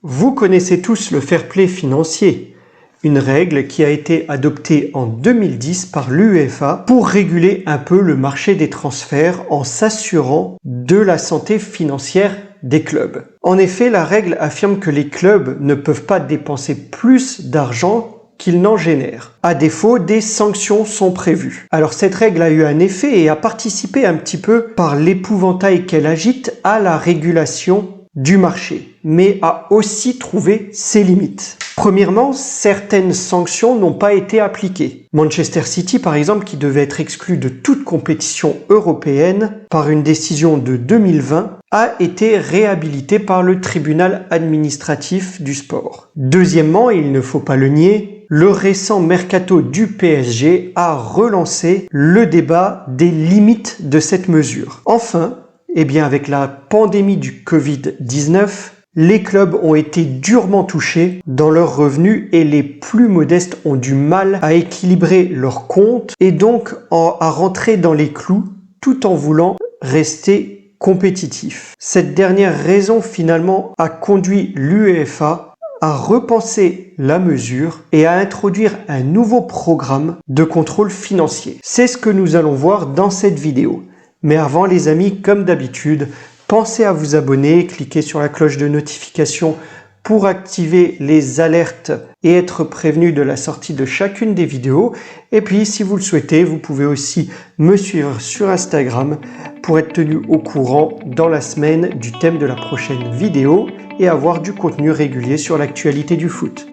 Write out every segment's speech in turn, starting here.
Vous connaissez tous le fair play financier, une règle qui a été adoptée en 2010 par l'UEFA pour réguler un peu le marché des transferts en s'assurant de la santé financière des clubs. En effet, la règle affirme que les clubs ne peuvent pas dépenser plus d'argent qu'ils n'en génèrent. À défaut, des sanctions sont prévues. Alors cette règle a eu un effet et a participé un petit peu par l'épouvantail qu'elle agite à la régulation du marché, mais a aussi trouvé ses limites. Premièrement, certaines sanctions n'ont pas été appliquées. Manchester City, par exemple, qui devait être exclu de toute compétition européenne par une décision de 2020, a été réhabilité par le tribunal administratif du sport. Deuxièmement, et il ne faut pas le nier, le récent mercato du PSG a relancé le débat des limites de cette mesure. Enfin, avec la pandémie du Covid-19, les clubs ont été durement touchés dans leurs revenus et les plus modestes ont du mal à équilibrer leurs comptes et donc à rentrer dans les clous tout en voulant rester compétitifs. Cette dernière raison finalement a conduit l'UEFA à repenser la mesure et à introduire un nouveau programme de contrôle financier. C'est ce que nous allons voir dans cette vidéo. Mais avant les amis, comme d'habitude, pensez à vous abonner, cliquez sur la cloche de notification pour activer les alertes et être prévenu de la sortie de chacune des vidéos. Et puis, si vous le souhaitez, vous pouvez aussi me suivre sur Instagram pour être tenu au courant dans la semaine du thème de la prochaine vidéo et avoir du contenu régulier sur l'actualité du foot.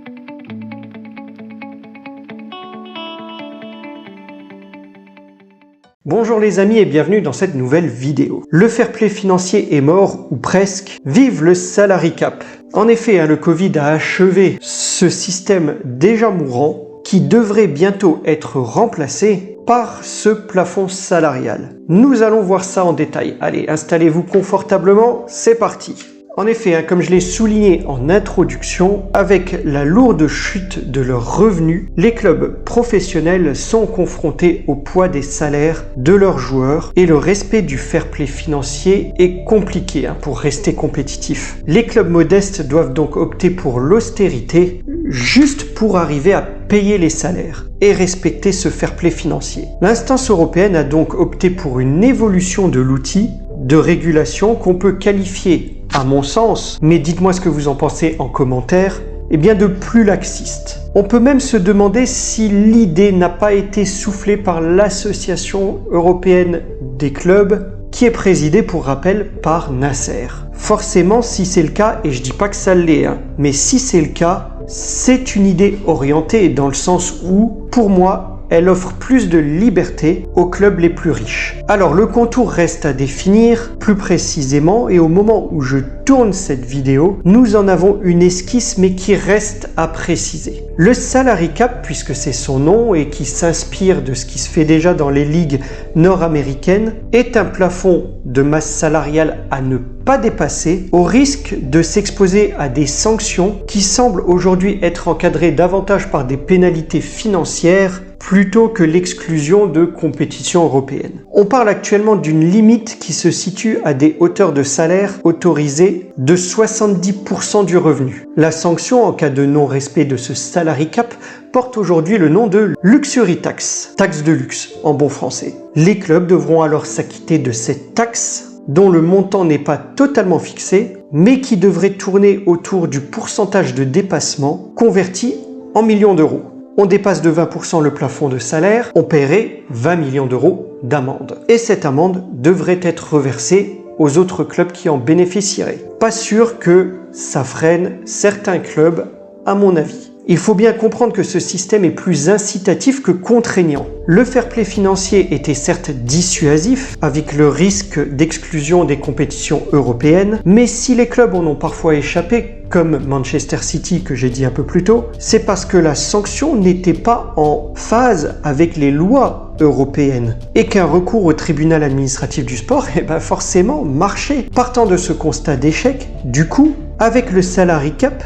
Bonjour les amis et bienvenue dans cette nouvelle vidéo. Le fair play financier est mort, ou presque. Vive le salary cap! En effet, le Covid a achevé ce système déjà mourant qui devrait bientôt être remplacé par ce plafond salarial. Nous allons voir ça en détail. Allez, installez-vous confortablement, c'est parti! En effet, comme je l'ai souligné en introduction, avec la lourde chute de leurs revenus, les clubs professionnels sont confrontés au poids des salaires de leurs joueurs et le respect du fair play financier est compliqué pour rester compétitif. Les clubs modestes doivent donc opter pour l'austérité juste pour arriver à payer les salaires et respecter ce fair play financier. L'instance européenne a donc opté pour une évolution de l'outil de régulation qu'on peut qualifier, à mon sens, mais dites-moi ce que vous en pensez en commentaire, de plus laxiste. On peut même se demander si l'idée n'a pas été soufflée par l'Association européenne des clubs, qui est présidée, pour rappel, par Nasser. Forcément, si c'est le cas, et je dis pas que ça l'est, mais si c'est le cas, c'est une idée orientée dans le sens où, pour moi, elle offre plus de liberté aux clubs les plus riches. Alors le contour reste à définir plus précisément et au moment où je tourne cette vidéo, nous en avons une esquisse mais qui reste à préciser. Le salary cap, puisque c'est son nom et qui s'inspire de ce qui se fait déjà dans les ligues nord-américaines, est un plafond de masse salariale à ne pas dépasser au risque de s'exposer à des sanctions qui semblent aujourd'hui être encadrées davantage par des pénalités financières plutôt que l'exclusion de compétitions européennes. On parle actuellement d'une limite qui se situe à des hauteurs de salaire autorisées de 70% du revenu. La sanction en cas de non-respect de ce salary cap porte aujourd'hui le nom de luxury tax, taxe de luxe en bon français. Les clubs devront alors s'acquitter de cette taxe dont le montant n'est pas totalement fixé, mais qui devrait tourner autour du pourcentage de dépassement converti en millions d'euros. On dépasse de 20% le plafond de salaire, on paierait 20 millions d'euros d'amende. Et cette amende devrait être reversée aux autres clubs qui en bénéficieraient. Pas sûr que ça freine certains clubs, à mon avis. Il faut bien comprendre que ce système est plus incitatif que contraignant. Le fair play financier était certes dissuasif, avec le risque d'exclusion des compétitions européennes, mais si les clubs en ont parfois échappé, comme Manchester City que j'ai dit un peu plus tôt, c'est parce que la sanction n'était pas en phase avec les lois européennes et qu'un recours au tribunal administratif du sport forcément marchait. Partant de ce constat d'échec, du coup, avec le salary cap,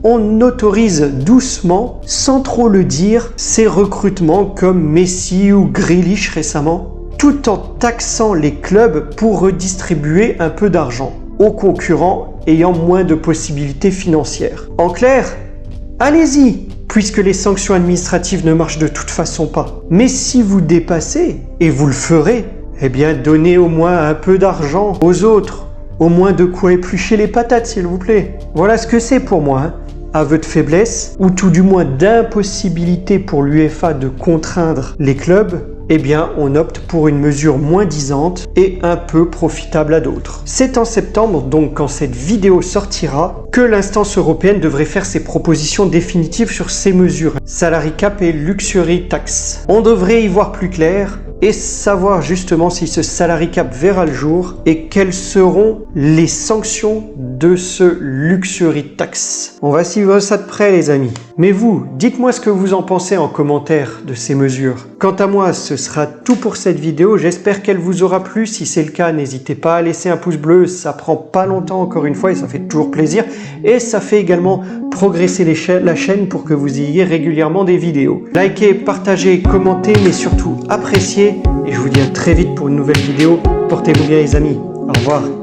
on autorise doucement, sans trop le dire, ces recrutements comme Messi ou Grealish récemment, tout en taxant les clubs pour redistribuer un peu d'argent aux concurrents ayant moins de possibilités financières. En clair, allez-y, puisque les sanctions administratives ne marchent de toute façon pas. Mais si vous dépassez, et vous le ferez, eh bien donnez au moins un peu d'argent aux autres. Au moins de quoi éplucher les patates, s'il vous plaît. Voilà ce que c'est pour moi, aveu de faiblesse, ou tout du moins d'impossibilité pour l'UEFA de contraindre les clubs. Eh bien, on opte pour une mesure moins disante et un peu profitable à d'autres. C'est en septembre, donc quand cette vidéo sortira, que l'instance européenne devrait faire ses propositions définitives sur ces mesures, salary cap et luxury tax. On devrait y voir plus clair et savoir justement si ce salary cap verra le jour et quelles seront les sanctions de ce luxury tax. On va suivre ça de près, les amis. Mais vous, dites-moi ce que vous en pensez en commentaire de ces mesures. Quant à moi, ce sera tout pour cette vidéo. J'espère qu'elle vous aura plu. Si c'est le cas, n'hésitez pas à laisser un pouce bleu. Ça prend pas longtemps encore une fois et ça fait toujours plaisir. Et ça fait également progresser la chaîne pour que vous ayez régulièrement des vidéos. Likez, partagez, commentez, mais surtout appréciez. Et je vous dis à très vite pour une nouvelle vidéo. Portez-vous bien, les amis. Au revoir.